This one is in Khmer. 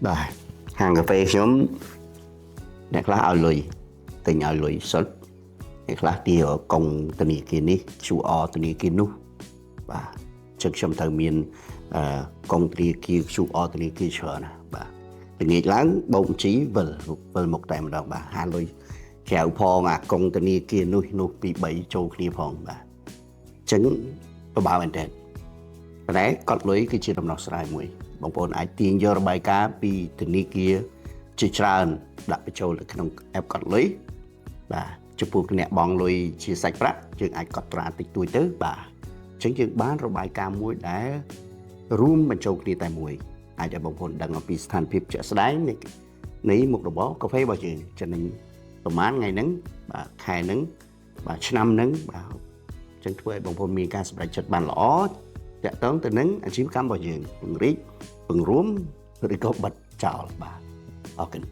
Bà hàng cà phê nhómអ្នកខ្លះឲ្យលុយទិញឲ្យលុយសុទ្ធអ្នកខ្លះទីកុងធនាគារនេះ QR ធនាគារនោះបាទចឹងខ្ញុំត្រូវមានកុងធនាគារ QR ធនាគារច្រើនណាបាទល្ងាចឡើងបោកបញ្ជីវិលមកតែម្ដងបាទហាលុយក្រៅផងអាកុងធនាគារនោះពី3ចូលគ្នាផងបាទចឹងពិបាកមែនតើប៉ុន្តែកត់លុយគឺជាដំណោះស្រាយមួយបងប្អូនអាចទាញយករបាយការណ៍ពីធនាគារជាច្រើនដាក់បញ្ចូលទៅក្នុង app កត់លុយបាទចំពោះអ្នកបង់លុយជាសាច់ប្រាក់យើងអាចកត់ត្រាតិចតួចទៅបាទអញ្ចឹងយើងបានរបាយការណ៍មួយដែលរួមបញ្ចូលគ្នាតែមួយអាចឲ្យបងប្អូនដឹងអំពីស្ថានភាពជាក់ស្ដែងនៃមុខរបរកាហ្វេរបស់យើងចំណេញប្រហែលថ្ងៃហ្នឹងបាទខែហ្នឹងបាទឆ្នាំហ្នឹងបាទអញ្ចឹងធ្វើឲ្យបងប្អូនមានការសម្រេចចិត្តបានល្អតាក់ទងទៅនឹងអាជីវកម្មរបស់យើងពង្រីកពង្រួមឬក៏បិទចោលបាទអរគុណ